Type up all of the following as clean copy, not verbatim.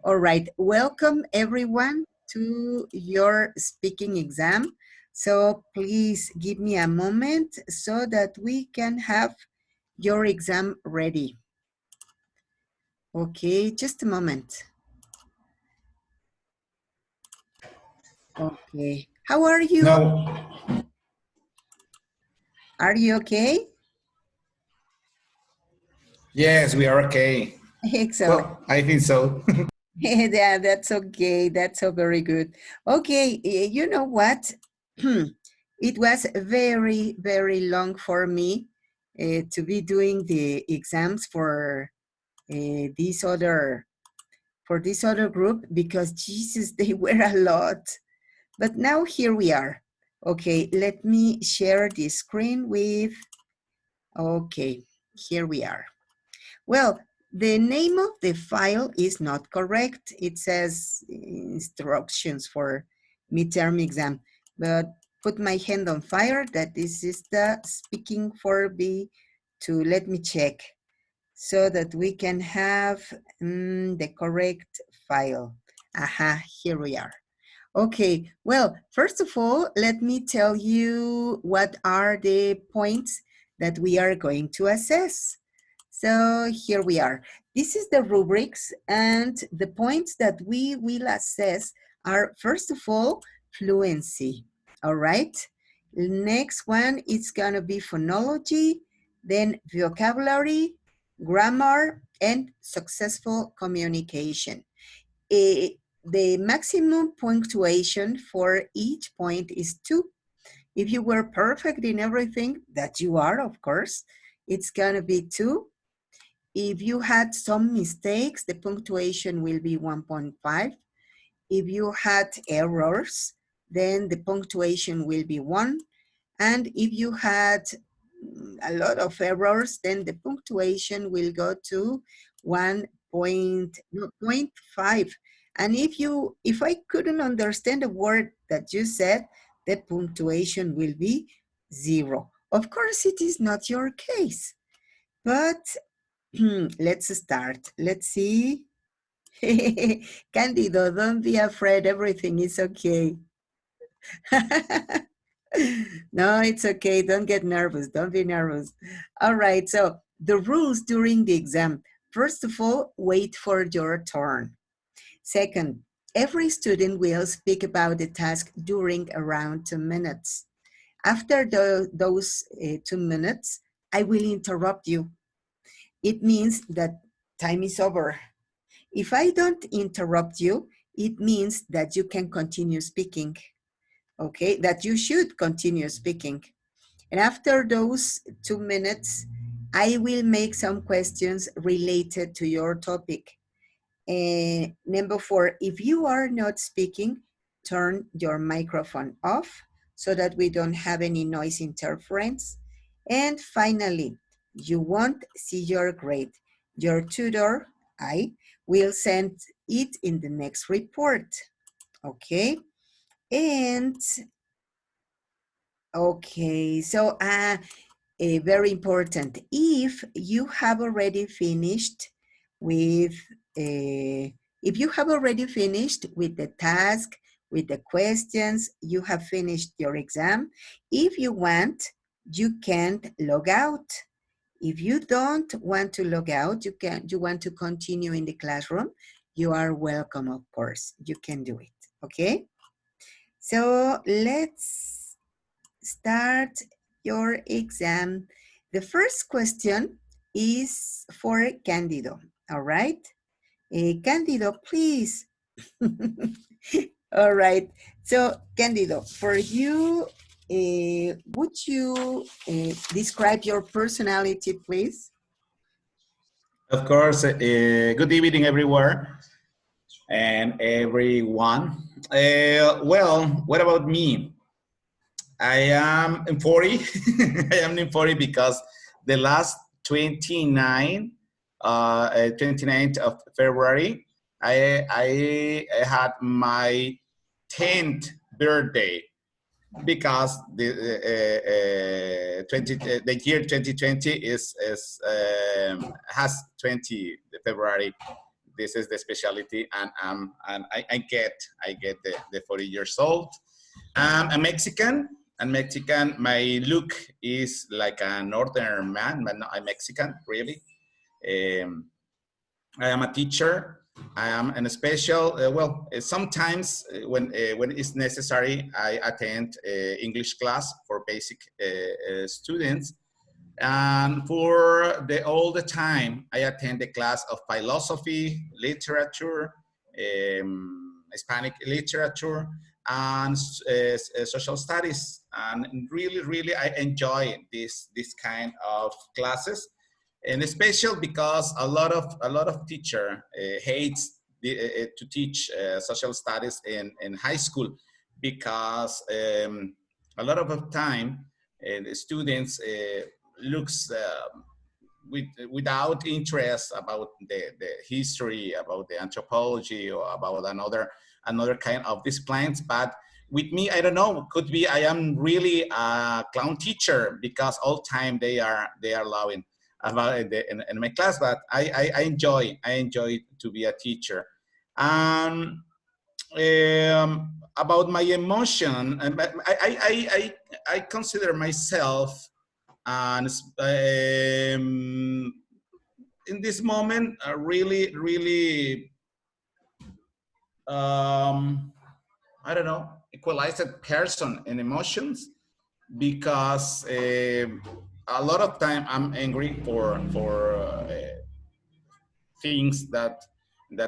All right, welcome everyone to your speaking exam. So please give me a moment so that we can have your exam ready. Okay, just a moment. Okay, how are you? No. Are you okay? Yes, we are okay. Excellent. Well, I think so. Yeah, that's okay. That's so very good. Okay, you know what? It was very, very long for me to be doing the exams for this other group because Jesus, they were a lot. But now here we are. Okay, let me share the screen with. Okay, here we are. Well, the name of the file is not correct. It says instructions for midterm exam, but put my hand on fire that this is the speaking for B2. Let me check so that we can have the correct file. Aha, here we are. Okay, well, first of all, let me tell you what are the points that we are going to assess. So here we are. This is the rubrics, and the points that we will assess are, first of all, fluency. All right. Next one is going to be phonology, then vocabulary, grammar, and successful communication. The maximum punctuation for each point is 2. If you were perfect in everything, that you are, of course, it's going to be 2. If you had some mistakes, the punctuation will be 1.5. If you had errors, then the punctuation will be 1. And if you had a lot of errors, then the punctuation will go to 1.5. And if I couldn't understand a word that you said, the punctuation will be 0. Of course, it is not your case, but let's start. Let's see. Candido, don't be afraid. Everything is okay. No, it's okay. Don't get nervous. Don't be nervous. All right. So the rules during the exam. First of all, wait for your turn. Second, every student will speak about the task during around 2 minutes. After those 2 minutes, I will interrupt you. It means that time is over. If I don't interrupt you, it means that you can continue speaking, okay? That you should continue speaking. And after those 2 minutes, I will make some questions related to your topic. Number 4, if you are not speaking, turn your microphone off so that we don't have any noise interference. And finally, you won't see your grade. Your tutor, I, will send it in the next report, okay? And, okay, so very important, if you have already finished with if you have already finished with the task, with the questions, you have finished your exam, if you want, you can log out. If you don't want to log out, you want to continue in the classroom, you are welcome, of course. You can do it, okay? So let's start your exam. The first question is for Candido, all right? Candido, please. All right. So, Candido, for you, would you describe your personality, please? Of course, good evening, everywhere and everyone. Well, what about me? I am in 40. I am in 40 because the last 29th of February, I had my 10th birthday because the year 2020 has 20 February. this is the specialty, and I get the 40 years old. I'm a Mexican. I'm Mexican. My look is like a northern man, but no, I'm Mexican, really. Um, I am a teacher. I am an special. Sometimes when it's necessary, I attend English class for basic students. And for all the time, I attend a class of philosophy, literature, Hispanic literature, and social studies. And really, really, I enjoy this kind of classes, and it's special because a lot of teacher hates to teach social studies in high school, because a lot of the time the students looks without interest about the history, about the anthropology, or about another kind of disciplines. But with me, I don't know, could be I am really a clown teacher, because all time they are allowing about in my class. But I enjoy to be a teacher. About my emotion, I consider myself, and in this moment, a really I don't know, equalized person in emotions, because a lot of time I'm angry for things that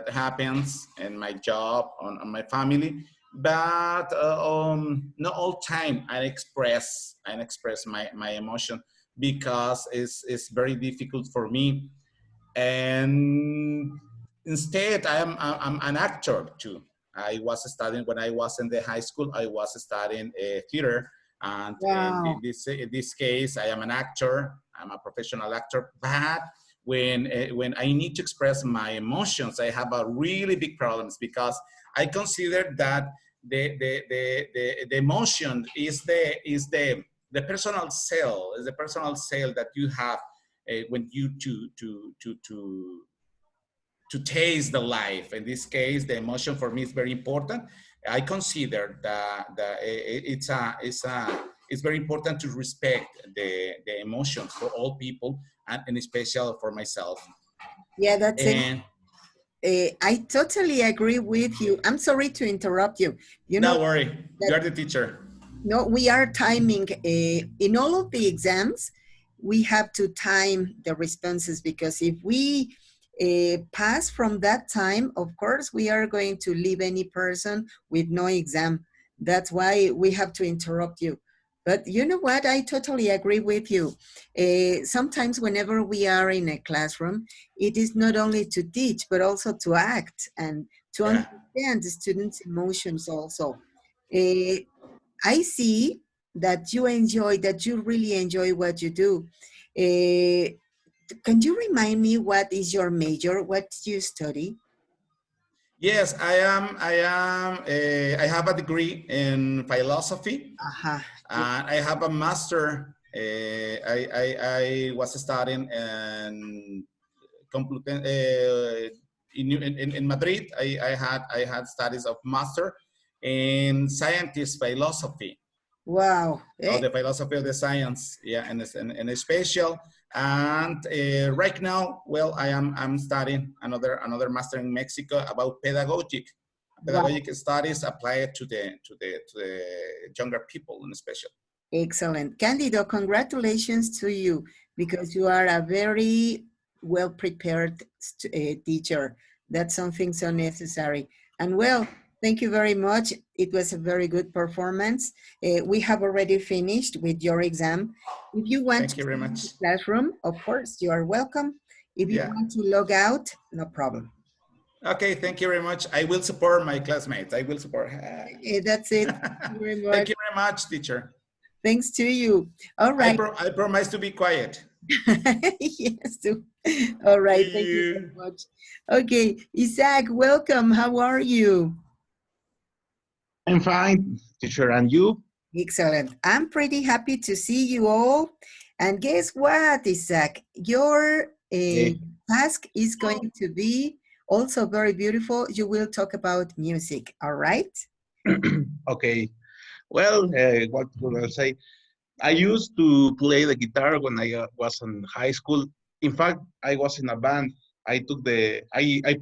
happens in my job, on my family. But not all time I express my emotion, because it's very difficult for me. And instead, I'm an actor too. I was studying when I was in the high school. I was studying theater, and Wow. in this case, I am an actor. I'm a professional actor. But when I need to express my emotions, I have a really big problems, because I consider that the emotion is the personal cell, that you have when you to taste the life. In this case, the emotion for me is very important. I consider that it's very important to respect the emotions for all people, and especially for myself. Yeah, that's it. And I totally agree with you. I'm sorry to interrupt you. You know don't worry, you that are the teacher. no, we are timing in all of the exams. We have to time the responses, because if we pass from that time, of course, we are going to leave any person with no exam. That's why we have to interrupt you. But you know what? I totally agree with you. Sometimes, whenever we are in a classroom, it is not only to teach, but also to act and to Yeah. understand the students' emotions also. Uh, I see that you really enjoy what you do. Uh, can you remind me what is your major? What do you study? Yes, I have a degree in philosophy. Aha. I have a master. I was studying in in Madrid. I had studies of master in scientist philosophy, Wow. or the philosophy of the science, yeah, and a special. And right now, well, I'm studying another master in Mexico about Wow. pedagogic studies applied to the younger people in special. Excellent. Candido, congratulations to you, because you are a very well prepared teacher. That's something so necessary. And well, thank you very much. It was a very good performance. We have already finished with your exam. If you want Thank to you very stay in much. the classroom, of course, you are welcome. If you Yeah. want to log out, no problem. Okay. Thank you very much. I will support my classmates. I will support. That's it. Thank you very Thank much. you very much, teacher. Thanks to you. All right. I promise to be quiet. Yes. All right. See Thank you so you. much. Okay. Isaac, welcome. How are you? I'm fine, teacher, and you? Excellent. I'm pretty happy to see you all. And guess what, Isaac? Your Eh, task is going to be, also very beautiful. You will talk about music, all right? Okay. Well, what would I say? I used to play the guitar when I was in high school. In fact, I was in a band. I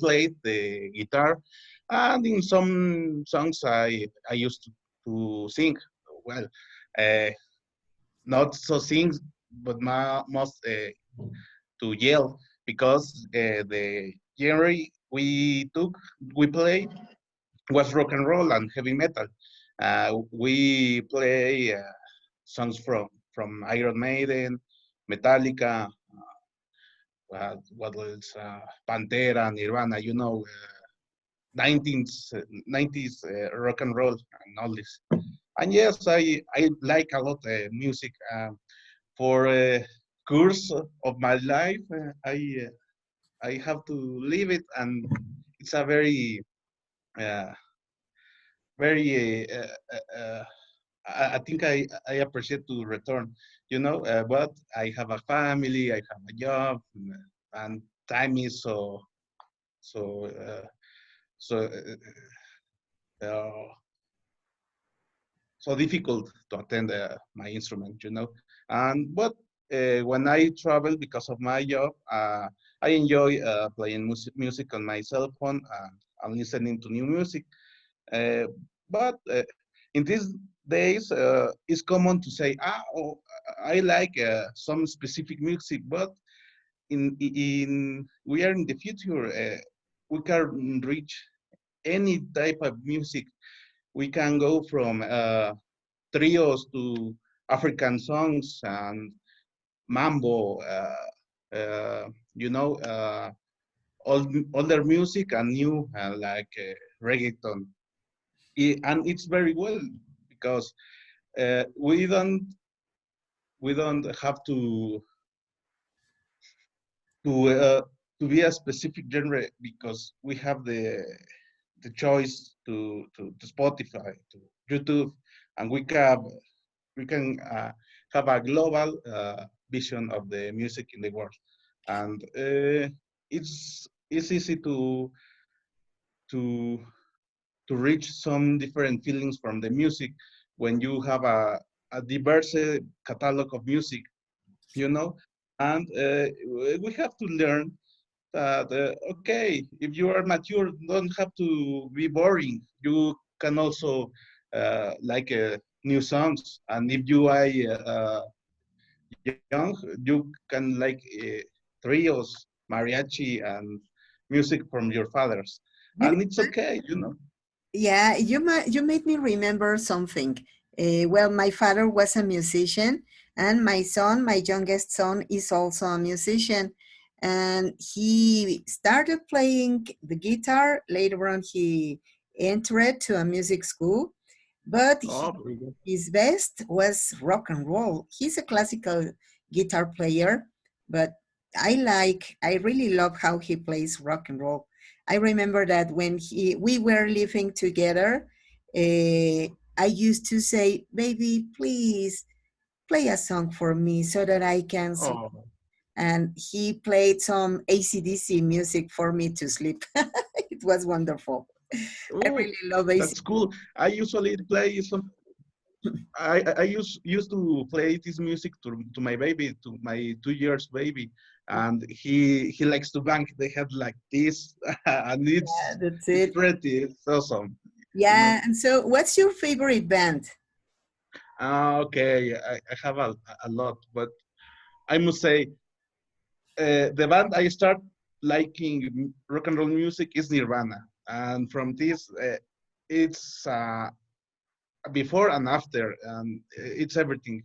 played the guitar, and in some songs I used to sing. Well, uh, not so sing, but most to yell because the genre we play was rock and roll and heavy metal. We play songs from Iron Maiden, Metallica, what else? Pantera, Nirvana. 19th, 90s rock and roll and all this. And yes, I like a lot music. For a course of my life, I have to live it, and it's a uh, very I think I appreciate to return, but I have a family, I have a job, and time is so so uh, so difficult to attend my instrument. And but when I travel because of my job, I enjoy playing music on my cell phone and listening to new music. Uh, but in these days, it's common to say, I like some specific music, but in we are in the future. We can reach any type of music. We can go from trios to African songs and mambo. You know, older music and new like reggaeton. And it's very well because uh, we don't we don't have to uh, to be a specific genre because we have the choice to Spotify, to YouTube, and we can have a global vision of the music in the world, and it's easy to to reach some different feelings from the music when you have a diverse catalog of music, you know, and we have to learn that okay, if you are mature, don't have to be boring. You can also like new songs, and if you are young, you can like trios, mariachi, and music from your fathers, You and know, it's okay. yeah, you made me remember something. Well, my father was a musician, and my son, my youngest son, is also a musician. And he started playing the guitar. Later on, he entered to a music school, but Oh, very good. his best was rock and roll. He's a classical guitar player, but I really love how he plays rock and roll. I remember that when we were living together, I used to say, "Baby, please play a song for me so that I can sleep." Oh, And he played some AC/DC music for me to sleep. It was wonderful. I oh, really love AC. that's cool. I usually play some. I used to play this music to my baby, to my 2 years baby, and he likes to bang the head like this, and Yeah, that's it's it. pretty, it's awesome, you know. Yeah, and so what's your favorite band? Okay, I have a lot, but I must say the band I start liking rock and roll music is Nirvana, and from this it's before and after, and it's everything.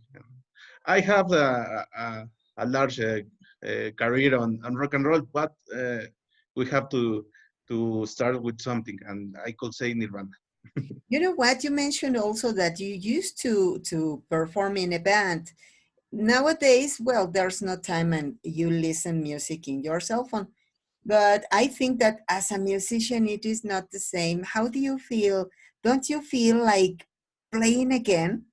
I have a large career on rock and roll, but we have to start with something, and I could say Nirvana. You know what? You mentioned also that you used to perform in a band. Nowadays, well, there's no time and you listen music in your cell phone. But I think that as a musician, it is not the same. How do you feel? Don't you feel like playing again?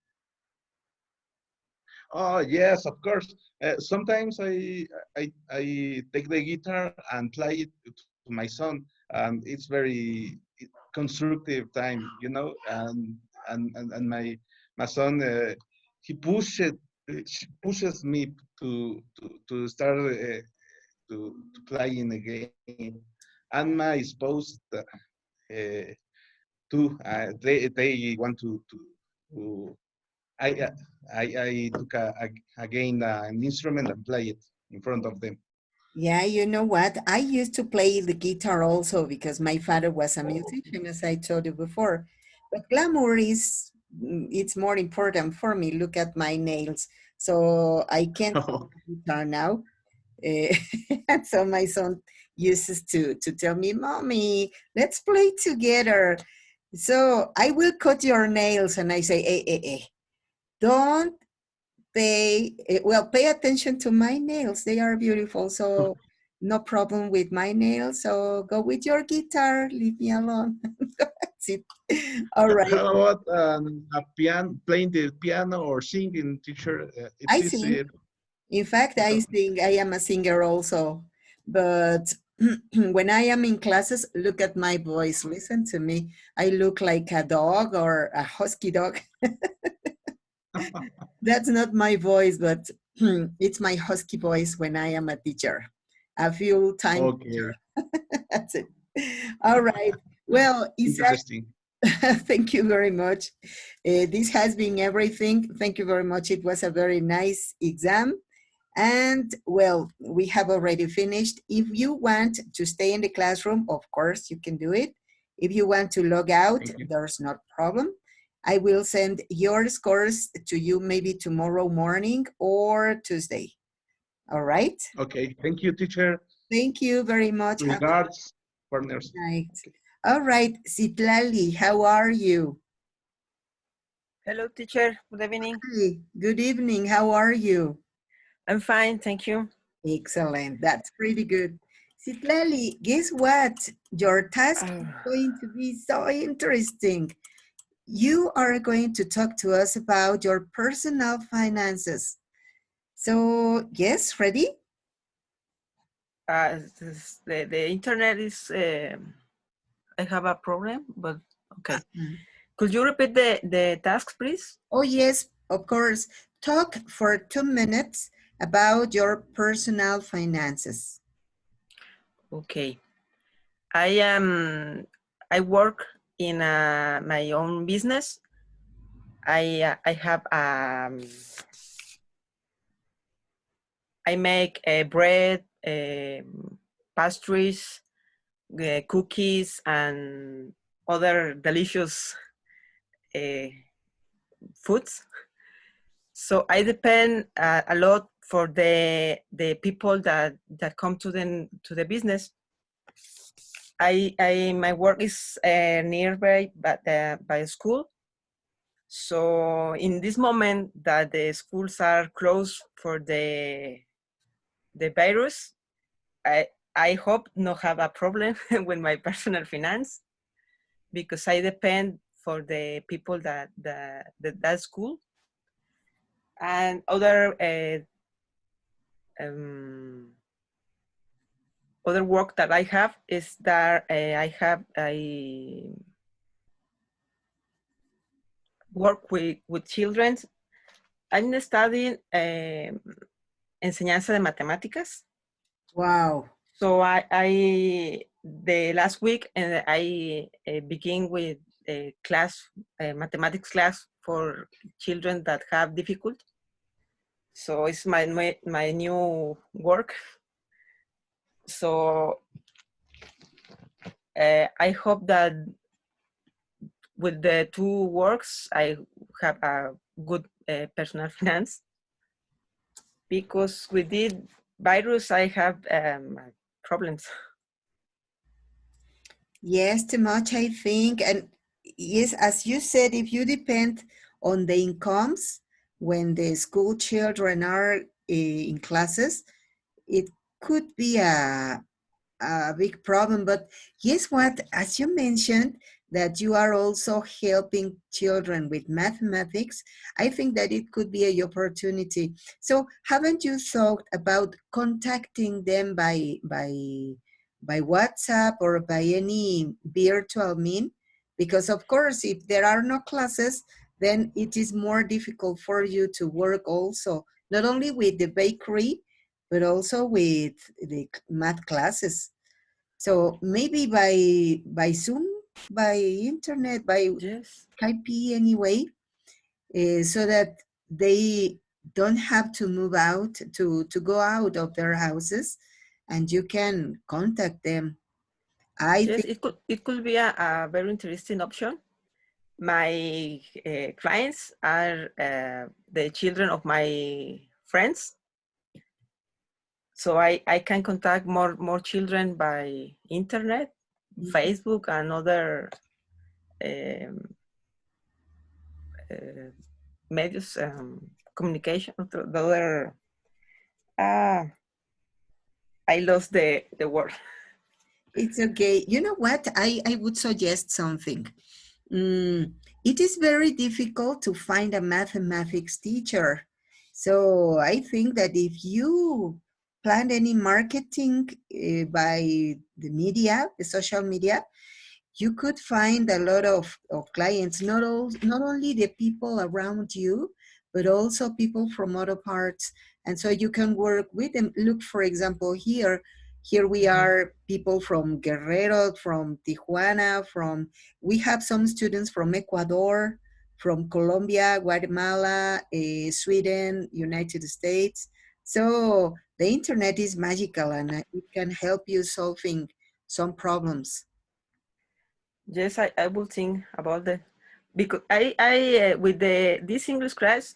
Oh yes, of course. Sometimes I take the guitar and play it my son, and it's very constructive time, you know. And my son, he pushes me to start to playing again, and my spouse uh, too. They want to I I took again an instrument and play it in front of them. Yeah, you know what? I used to play the guitar also because my father was a Oh, musician, as I told you before. But glamour is, it's more important for me. Look at my nails. So I can't play the guitar now. Eh, and so my son uses to tell me, Mommy, let's play together. So I will cut your nails. And I say, don't pay attention to my nails. They are beautiful. So no problem with my nails. So go with your guitar. Leave me alone. That's it. All right. how about a piano, playing the piano or singing, teacher? I It is sing. In fact, I sing. I am a singer also. But when I am in classes, look at my voice. Listen to me. I look like a dog or a husky dog. That's not my voice, but it's my husky voice when I am a teacher, a full-time okay, teacher. That's it. All right. Well, Isaac, interesting. thank you very much. This has been everything. Thank you very much. It was a very nice exam. And well, we have already finished. If you want to stay in the classroom, of course, you can do it. If you want to log out, Thank you. there's no problem. I will send your scores to you maybe tomorrow morning or Tuesday. All right. Okay, thank you, teacher. Thank you very much. Have a Regards, partners. good night. Okay. All right. Sitlali, how are you? Hello, teacher. Good evening. Hi. Good evening. How are you? I'm fine, thank you. Excellent. That's pretty good. Sitlali, guess what? Your task is Uh, going to be so interesting. You are going to talk to us about your personal finances. So, yes, ready? the internet is, I have a problem, but okay. Could you repeat the tasks, please? Oh, yes, of course. Talk for 2 minutes about your personal finances. Okay. I work in my own business. I have I make bread, pastries, cookies, and other delicious uh, foods. So I depend a lot for the people that come to the business. I my work is nearby by school. So in this moment that the schools are closed for the virus, I hope not have a problem with my personal finance, because I depend for the people that school. And other work that I have is that I work with children. I'm studying enseñanza de matemáticas. Wow. So I the last week I begin with a class, a mathematics class for children that have difficulty. So it's my new work. So I hope that with the two works, I have a good personal finance, because with this virus, I have problems. Yes, too much, I think. And yes, as you said, if you depend on the incomes when the school children are in classes, it could be a big problem. But guess what? As you mentioned, that you are also helping children with mathematics, I think that it could be a opportunity. So haven't you thought about contacting them by WhatsApp or by any virtual mean, because of course, if there are no classes, then it is more difficult for you to work also, not only with the bakery, but also with the math classes. So maybe by Zoom, by internet, by Yes. Skype anyway, so that they don't have to move out to go out of their houses, and you can contact them. I Yes, think it could be a very interesting option. My clients are the children of my friends, so I can contact more children by internet, Facebook, and other um, medios communication. The other I lost the word. it's okay. You know what? I would suggest something. It is very difficult to find a mathematics teacher. So I think that if you plan any marketing by the media, the social media, you could find a lot of clients, not only the people around you, but also people from other parts. And so you can work with them. Look, for example, here we are people from Guerrero, from Tijuana, we have some students from Ecuador, from Colombia, Guatemala, Sweden, United States. So the internet is magical, and it can help you solving some problems. Yes, I will think about that, because I with this English class,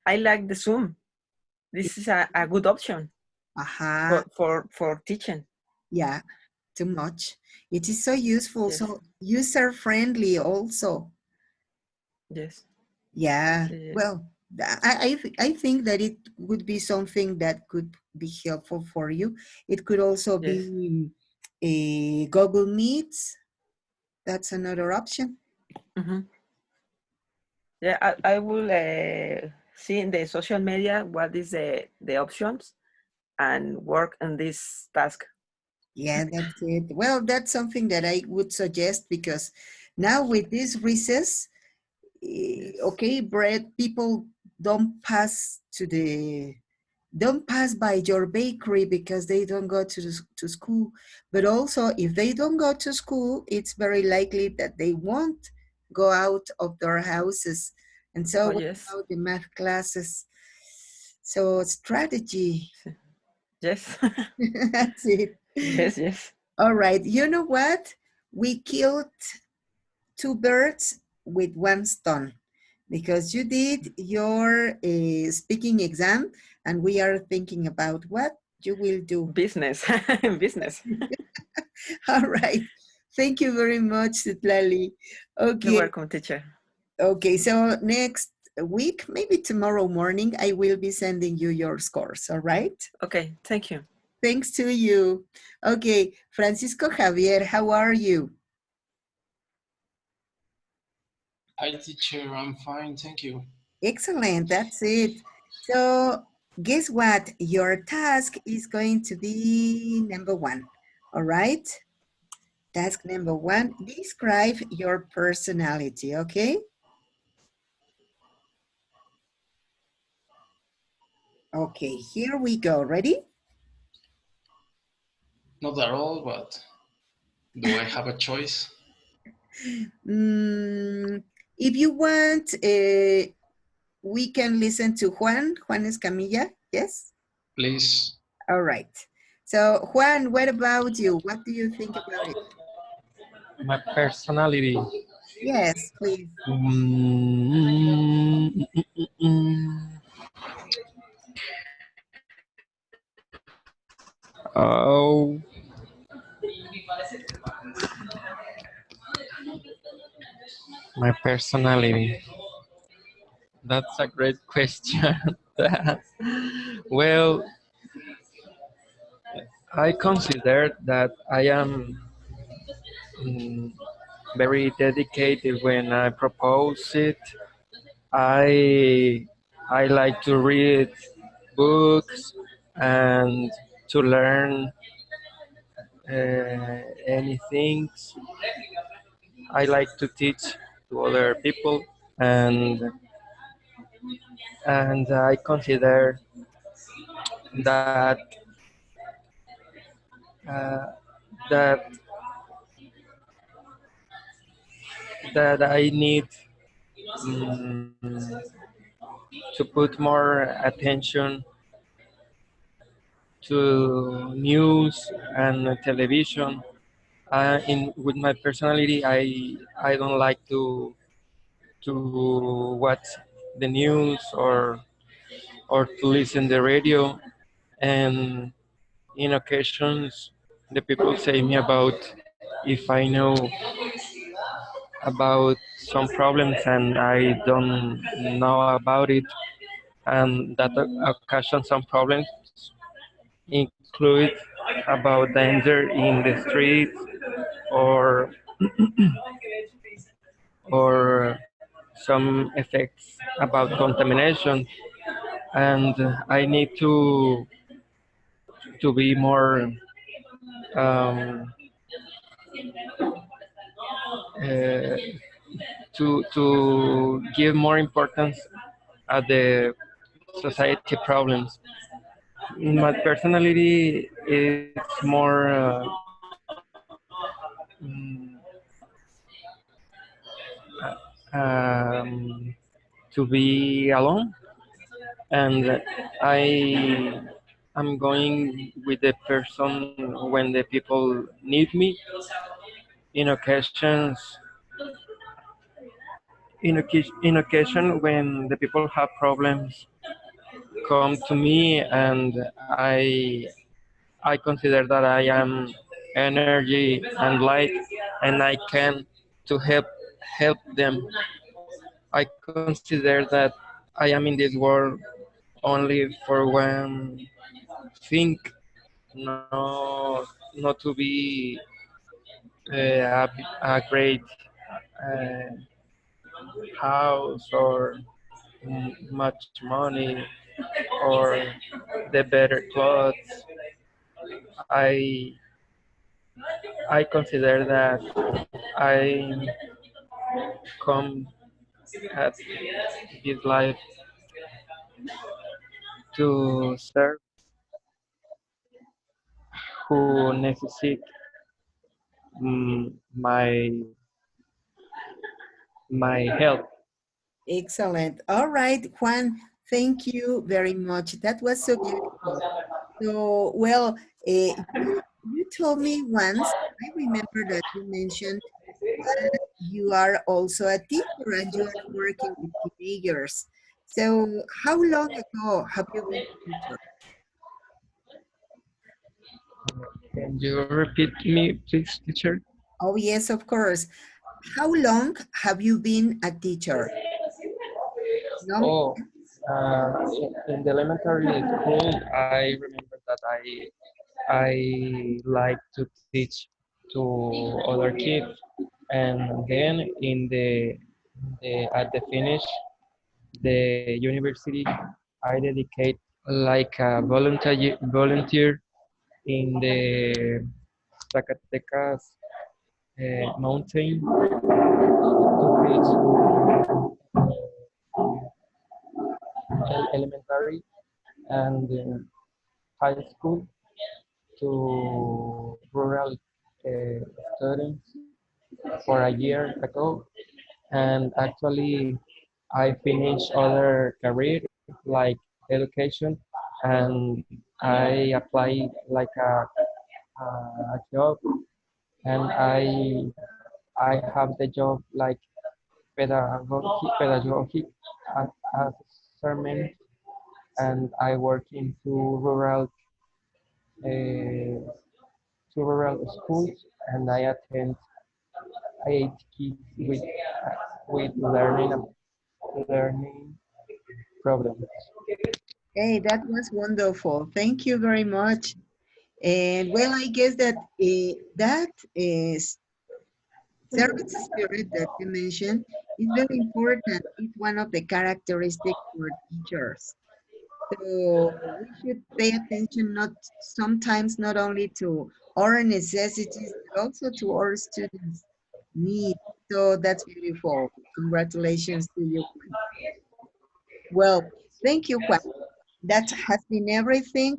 I like the Zoom. This is a good option Aha, for teaching. yeah, too much. It is so useful, Yes, so user friendly also. yes, Yeah, yes, well, I think that it would be something that could be helpful for you. It could also yes. be a Google Meets. That's another option. Mm-hmm. Yeah, I will see in the social media what is the options and work on this task. Yeah, that's it. Well, that's something that I would suggest, because now with this recess, Yes. okay, bread, people don't pass to the don't pass by your bakery because they don't go to school. But also, if they don't go to school, it's very likely that they won't go out of their houses. And so Oh what yes. about the math classes? So strategy. Yes. That's it. Yes, yes. All right, you know what? We killed two birds with one stone, because you did your speaking exam, and we are thinking about what you will do. Business. Business. All right. Thank you very much, Citlali. You're Okay. welcome, teacher. Okay. So next week, maybe tomorrow morning, I will be sending you your scores. All right. Okay, thank you. Thanks to you. Okay. Francisco Javier, how are you? Hi, teacher. I'm fine. Thank you. Excellent. That's it. So guess what? Your task is going to be number one. All right. Task number one, describe your personality. Okay. Okay, here we go. Ready? Not at all, but do I have a choice? If you want, we can listen to Juan. Juan Escamilla. Yes? Please. All right. So, Juan, what about you? What do you think about it? My personality. Yes, please. Mm, Oh, my personality. That's a great question. Well, I consider that I am mm, very dedicated when I propose it. I I like to read books and to learn anything. I like to teach to other people, and I consider that uh, that I need to put more attention to news and television. In with my personality, I don't like to watch the news to listen the radio. And in occasions, the people say me about if I know about some problems and I don't know about it, and that occasion some problems include about danger in the street or some effects about contamination, and I need to be more um, uh, to give more importance at the society problems. My personality is more mm, um, to be alone, and I am going with the person when the people need me. In occasions, in occasion when the people have problems, come to me, and I consider that I am energy and light, and I can to help them. I consider that I am in this world only for one thing, no, not to be a great uh, house or much money or the better clothes. I I consider that I come at this life to serve who necessitate my help. Excellent. All right, Juan, thank you very much. That was so beautiful. So, well, you told me once, I remember that you mentioned that you are also a teacher and you are working with teenagers. So, how long ago have you been a teacher? Can you repeat me, please, teacher? Oh, yes, of course. How long have you been a teacher? Long? Oh, in the elementary school, I remember that I like to teach to other kids, and then at the finish the university, I dedicate like a volunteer in the Zacatecas mountain to teach elementary and high school to rural students for a year ago. And actually, I finished other career like education, and I applied like a job, and I have the job like pedagogic assessment, and I work into uh, rural schools, and I attend 8 kids with learning problems. Hey, that was wonderful. Thank you very much. And well, I guess that that is service spirit that you mentioned is very important. It's one of the characteristics for teachers. So we should pay attention not sometimes not only to our necessities, but also to our students' needs. So that's beautiful. Congratulations to you. Well, thank you, Juan. That has been everything.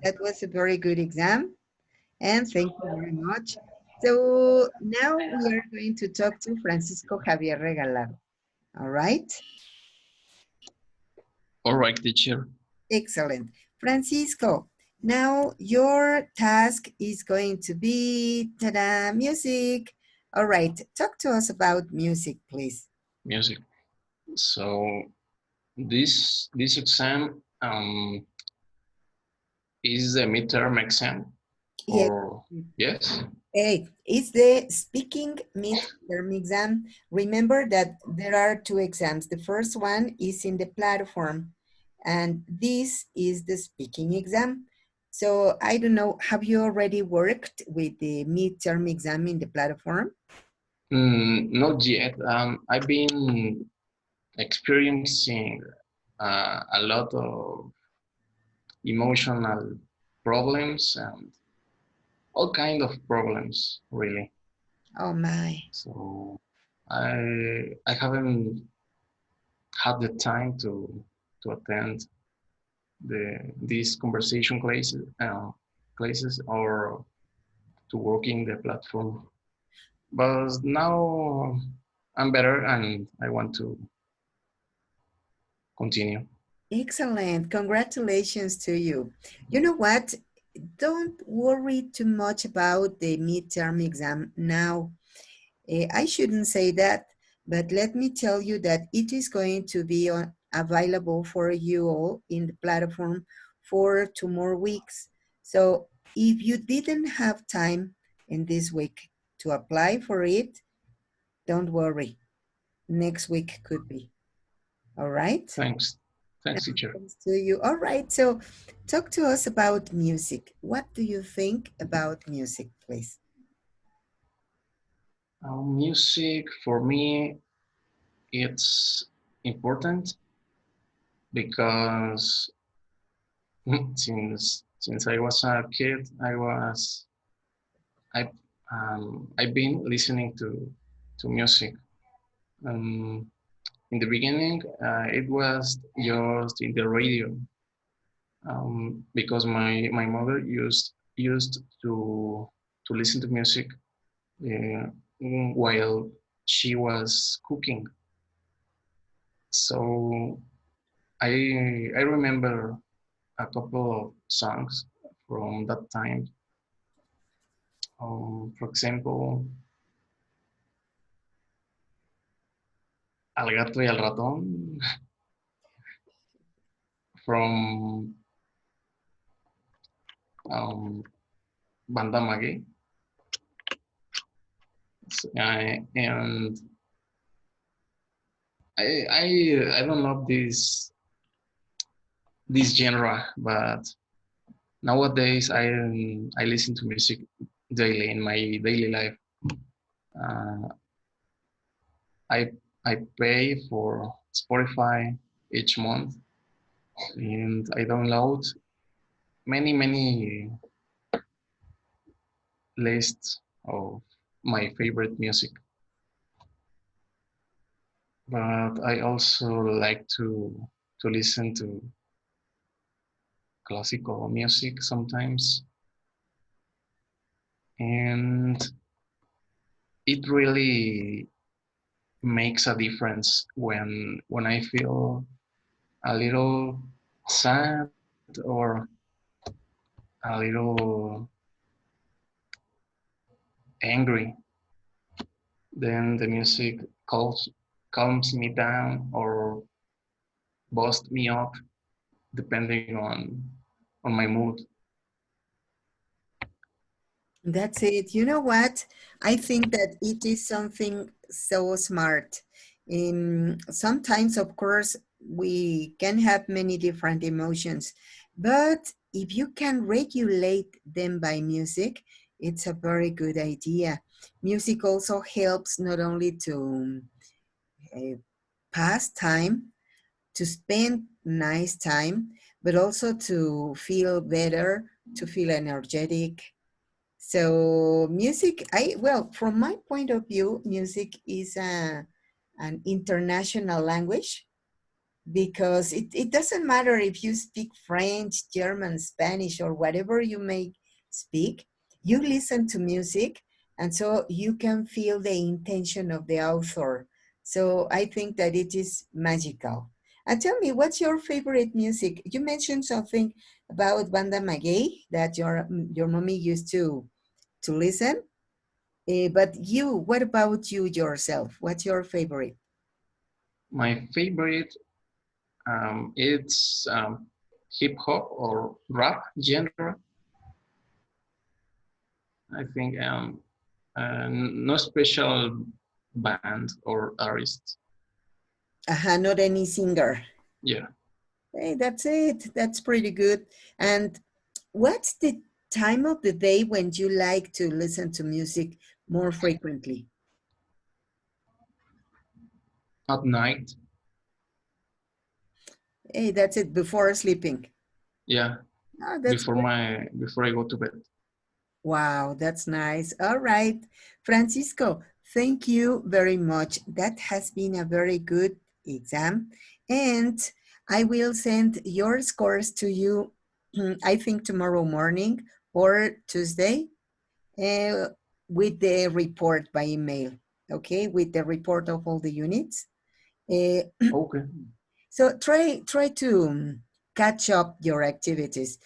That was a very good exam, and thank you very much. So now we are going to talk to Francisco Javier Regalado. All right? All right, teacher. Excellent. Francisco, now your task is going to be, ta-da, music. All right, talk to us about music, please. Music. So this exam is the midterm exam, Yes. or yes? Hey, it's the speaking midterm exam. Remember that there are two exams. The first one is in the platform, and this is the speaking exam. So I don't know, have you already worked with the midterm exam in the platform? Not yet. I've been experiencing a lot of emotional problems and all kind of problems, really. Oh my. So I haven't had the time to attend these conversation classes or to work in the platform. But now I'm better and I want to continue. Excellent. Congratulations to you. You know what? Don't worry too much about the midterm exam now. I shouldn't say that, but let me tell you that it is going to be available for you all in the platform for 2 more weeks. So if you didn't have time in this week to apply for it, don't worry. Next week could be. All right? Thanks. Thanks, teacher. Thanks to you. All right. So talk to us about music. What do you think about music, please? Music for me, it's important because since I was a kid, I I've been listening to music. Um, in the beginning, it was just in the radio, because my mother used to listen to music uh, while she was cooking. So I remember a couple of songs from that time. For example, Al gato y al ratón from um, Banda Maguey. And I don't love this genre, but nowadays I listen to music daily in my daily life. Uh, I I pay for Spotify each month, and I download many lists of my favorite music. But I also like to listen to classical music sometimes, and it really makes a difference when I feel a little sad or a little angry. Then the music calms me down or busts me up depending on my mood. That's it. You know what? I think that it is something so smart. Sometimes, of course, we can have many different emotions, but if you can regulate them by music, it's a very good idea. Music also helps not only to uh, pass time, to spend nice time, but also to feel better, to feel energetic. So music, well, from my point of view, music is an international language because it doesn't matter if you speak French, German, Spanish, or whatever you may speak, you listen to music, and so you can feel the intention of the author. So I think that it is magical. And tell me, what's your favorite music? You mentioned something about Banda Maguey that your mommy used to listen. But you, what about you yourself? What's your favorite? My favorite, it's hip hop or rap genre. I think no special band or artist. Not any singer. Yeah. Hey, that's it. That's pretty good. And what's the time of the day when you like to listen to music more frequently? At night. Hey, that's it, before sleeping. Yeah. Oh, that's before I go to bed. wow, that's nice. All right, Francisco, thank you very much. That has been a very good exam. And I will send your scores to you, I think tomorrow morning or Tuesday, uh, with the report by email, okay? With the report of all the units. Uh, Okay. so try to catch up your activities.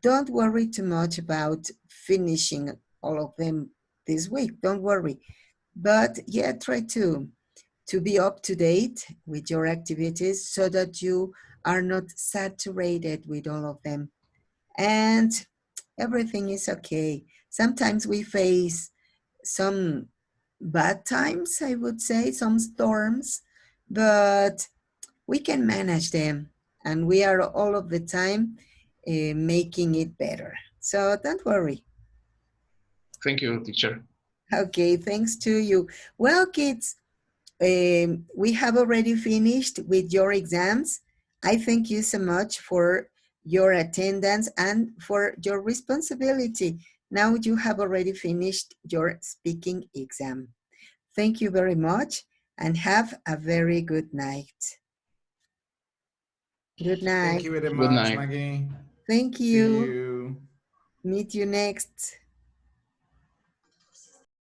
Don't worry too much about finishing all of them this week. Don't worry. But yeah, try to be up to date with your activities so that you are not saturated with all of them. And everything is okay. Sometimes we face some bad times, I would say, some storms, but we can manage them, and we are all of the time making it better. So don't worry. Thank you, teacher. Okay, thanks to you. Well, kids, we have already finished with your exams. I thank you so much for your attendance and for your responsibility. Now you have already finished your speaking exam. Thank you very much and have a very good night. Good Thank night. you very Good much, night. Maggie. Thank See you. you. Meet you next.